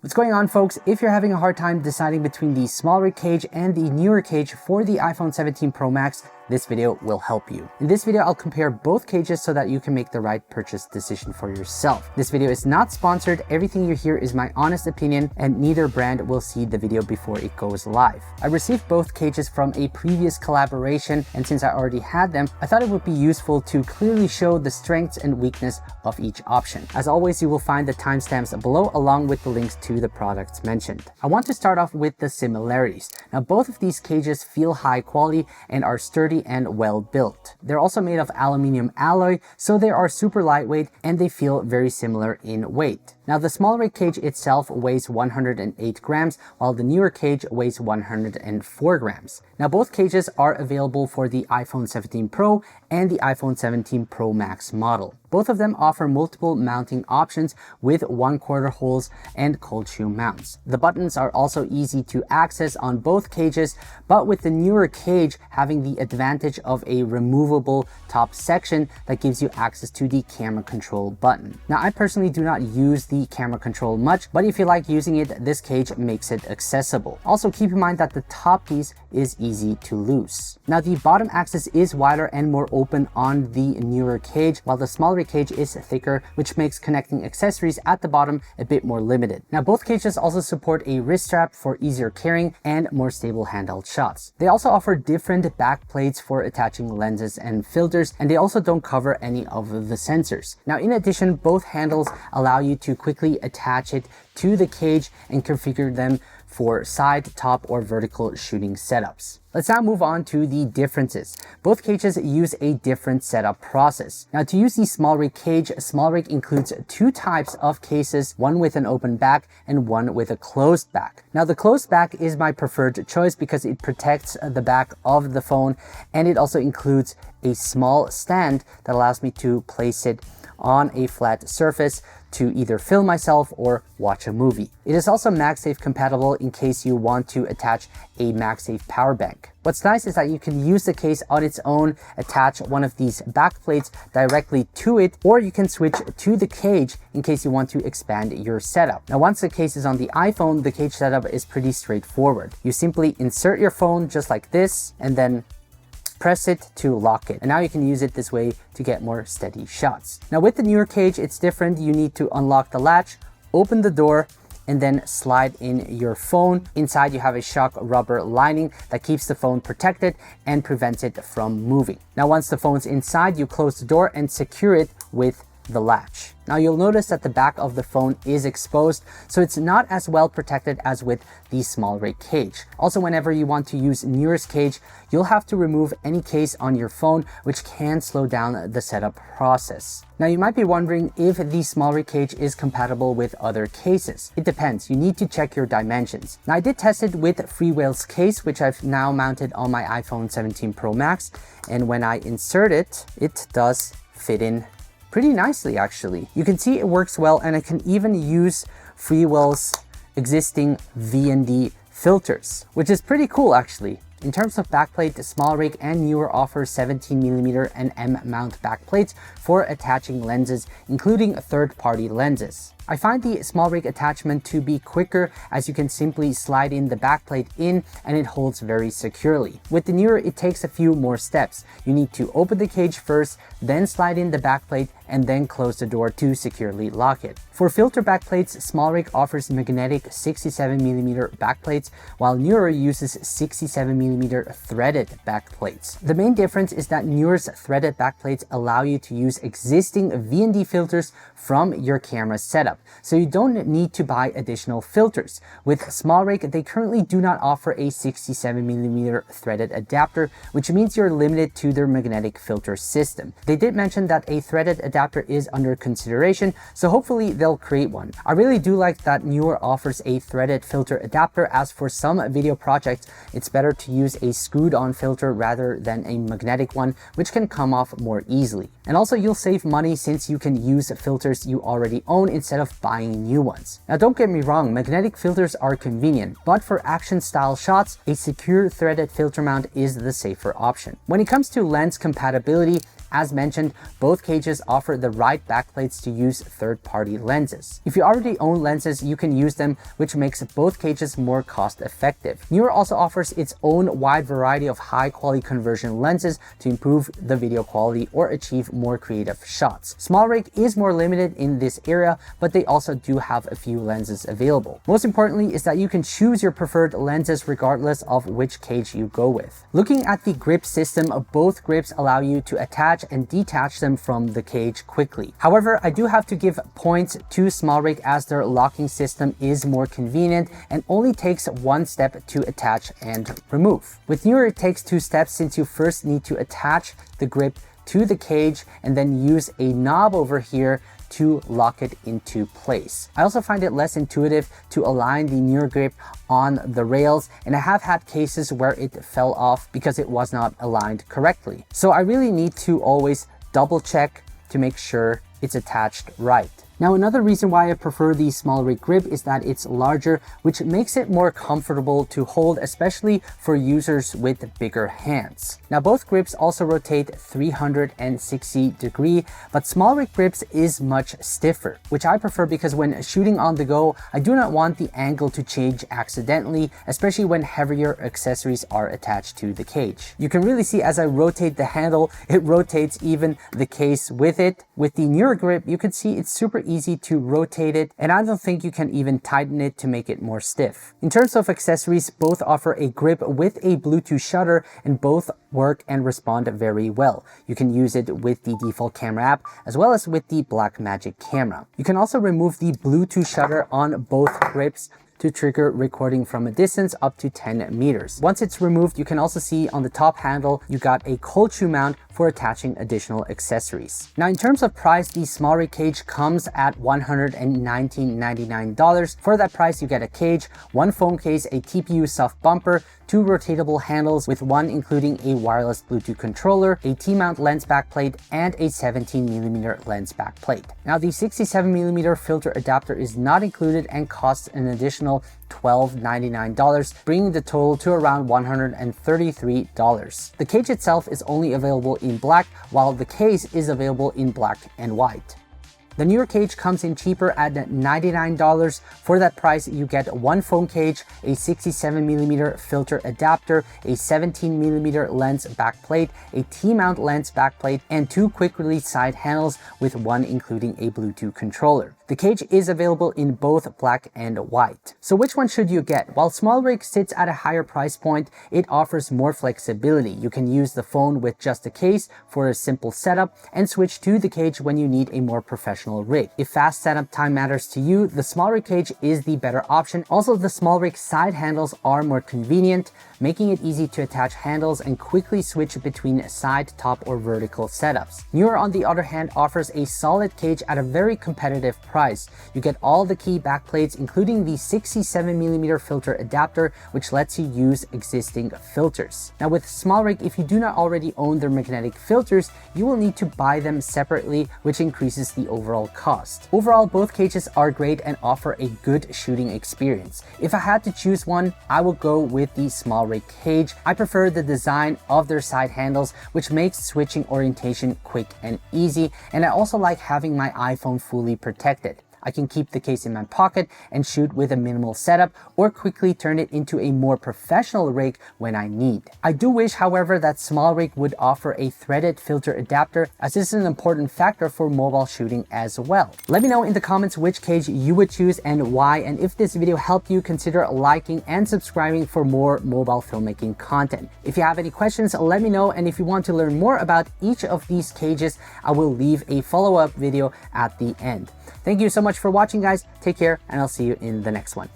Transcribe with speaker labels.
Speaker 1: What's going on, folks? If you're having a hard time deciding between the SmallRig cage and the Neewer cage for the iPhone 17 Pro Max, this video will help you. In this video, I'll compare both cages so that you can make the right purchase decision for yourself. This video is not sponsored. Everything you hear is my honest opinion, and neither brand will see the video before it goes live. I received both cages from a previous collaboration, and since I already had them, I thought it would be useful to clearly show the strengths and weakness of each option. As always, you will find the timestamps below along with the links to the products mentioned. I want to start off with the similarities. Now, both of these cages feel high quality and are sturdy and well built. They're also made of aluminum alloy, so they are super lightweight and they feel very similar in weight. Now, the SmallRig cage itself weighs 108 grams, while the Neewer cage weighs 104 grams. Now, both cages are available for the iPhone 17 Pro and the iPhone 17 Pro Max model. Both of them offer multiple mounting options with 1/4 holes and cold shoe mounts. The buttons are also easy to access on both cages, but with the Neewer cage having the advantage of a removable top section that gives you access to the camera control button. Now, I personally do not use the camera control much, but if you like using it, this cage makes it accessible. Also, keep in mind that the top piece is easy to lose. Now, the bottom axis is wider and more open on the Neewer cage, while the SmallRig cage is thicker, which makes connecting accessories at the bottom a bit more limited. Now, both cages also support a wrist strap for easier carrying and more stable handheld shots. They also offer different back plates for attaching lenses and filters, and they also don't cover any of the sensors. Now, in addition, both handles allow you to quickly attach it to the cage and configure them for side, top, or vertical shooting setups. Let's now move on to the differences. Both cages use a different setup process. Now, to use the SmallRig cage, SmallRig includes two types of cases, one with an open back and one with a closed back. Now, the closed back is my preferred choice because it protects the back of the phone, and it also includes a small stand that allows me to place it on a flat surface to either film myself or watch a movie. It is also MagSafe compatible in case you want to attach a MagSafe power bank. What's nice is that you can use the case on its own, attach one of these back plates directly to it, or you can switch to the cage in case you want to expand your setup. Now, once the case is on the iPhone, the cage setup is pretty straightforward. You simply insert your phone just like this and then press it to lock it. And now you can use it this way to get more steady shots. Now, with the Neewer cage, it's different. You need to unlock the latch, open the door, and then slide in your phone. Inside, you have a shock rubber lining that keeps the phone protected and prevents it from moving. Now, once the phone's inside, you close the door and secure it with the latch. Now, you'll notice that the back of the phone is exposed, so it's not as well protected as with the SmallRig cage. Also, whenever you want to use Neewer's cage, you'll have to remove any case on your phone, which can slow down the setup process. Now, you might be wondering if the SmallRig cage is compatible with other cases. It depends. You need to check your dimensions. Now, I did test it with Freewell's case, which I've now mounted on my iPhone 17 Pro Max, and when I insert it, it does fit in pretty nicely, actually. You can see it works well, and I can even use Freewell's existing VND filters, which is pretty cool, actually. In terms of backplate, SmallRig and Neewer offer 17mm and M mount backplates for attaching lenses, including third-party lenses. I find the SmallRig attachment to be quicker, as you can simply slide in the backplate in and it holds very securely. With the Neewer, it takes a few more steps. You need to open the cage first, then slide in the backplate, and then close the door to securely lock it. For filter backplates, SmallRig offers magnetic 67mm backplates, while Neewer uses 67mm threaded backplates. The main difference is that Neewer's threaded backplates allow you to use existing VND filters from your camera setup, so you don't need to buy additional filters. With SmallRig, they currently do not offer a 67mm threaded adapter, which means you're limited to their magnetic filter system. They did mention that a threaded adapter is under consideration, so hopefully they'll create one. I really do like that Neewer offers a threaded filter adapter, as for some video projects, it's better to use a screwed on filter rather than a magnetic one, which can come off more easily. And also, you'll save money since you can use filters you already own instead of buying new ones. Now, don't get me wrong, magnetic filters are convenient, but for action style shots, a secure threaded filter mount is the safer option. When it comes to lens compatibility, As mentioned, both cages offer the right backplates to use third-party lenses. If you already own lenses, you can use them, which makes both cages more cost-effective. Neewer also offers its own wide variety of high-quality conversion lenses to improve the video quality or achieve more creative shots. SmallRig is more limited in this area, but they also do have a few lenses available. Most importantly is that you can choose your preferred lenses regardless of which cage you go with. Looking at the grip system, both grips allow you to attach and detach them from the cage quickly. However, I do have to give points to SmallRig as their locking system is more convenient and only takes one step to attach and remove. With Neewer, it takes two steps since you first need to attach the grip to the cage and then use a knob over here to lock it into place. I also find it less intuitive to align the Neewer grip on the rails, and I have had cases where it fell off because it was not aligned correctly. So I really need to always double check to make sure it's attached right. Now, another reason why I prefer the SmallRig grip is that it's larger, which makes it more comfortable to hold, especially for users with bigger hands. Now, both grips also rotate 360 degrees, but SmallRig grips is much stiffer, which I prefer because when shooting on the go, I do not want the angle to change accidentally, especially when heavier accessories are attached to the cage. You can really see as I rotate the handle, it rotates even the case with it. With the Neewer grip, you can see it's super easy to rotate it, and I don't think you can even tighten it to make it more stiff. In terms of accessories, both offer a grip with a Bluetooth shutter, and both work and respond very well. You can use it with the default camera app as well as with the Blackmagic camera. You can also remove the Bluetooth shutter on both grips to trigger recording from a distance up to 10 meters. Once it's removed, you can also see on the top handle, you got a cold shoe mount for attaching additional accessories. Now, in terms of price, the SmallRig cage comes at $119.99. For that price, you get a cage, one phone case, a TPU soft bumper, two rotatable handles with one including a wireless Bluetooth controller, a T-mount lens backplate, and a 17mm lens backplate. Now, the 67mm filter adapter is not included and costs an additional $12.99, bringing the total to around $133. The cage itself is only available in black, while the case is available in black and white. The Neewer cage comes in cheaper at $99. For that price, you get one phone cage, a 67mm filter adapter, a 17mm lens backplate, a T-mount lens backplate, and two quick release side handles with one including a Bluetooth controller. The cage is available in both black and white. So which one should you get? While SmallRig sits at a higher price point, it offers more flexibility. You can use the phone with just a case for a simple setup and switch to the cage when you need a more professional rig. If fast setup time matters to you, the SmallRig cage is the better option. Also, the SmallRig side handles are more convenient, making it easy to attach handles and quickly switch between side, top, or vertical setups. Neewer, on the other hand, offers a solid cage at a very competitive price. You get all the key backplates, including the 67mm filter adapter, which lets you use existing filters. Now, with SmallRig, if you do not already own their magnetic filters, you will need to buy them separately, which increases the overall cost. Overall, both cages are great and offer a good shooting experience. If I had to choose one, I will go with the SmallRig cage. I prefer the design of their side handles, which makes switching orientation quick and easy, and I also like having my iPhone fully protected. I can keep the case in my pocket and shoot with a minimal setup, or quickly turn it into a more professional rig when I need. I do wish, however, that SmallRig would offer a threaded filter adapter, as this is an important factor for mobile shooting as well. Let me know in the comments which cage you would choose and why, and if this video helped you, consider liking and subscribing for more mobile filmmaking content. If you have any questions, let me know, and if you want to learn more about each of these cages, I will leave a follow-up video at the end. Thank you so much for watching, guys. Take care, and I'll see you in the next one.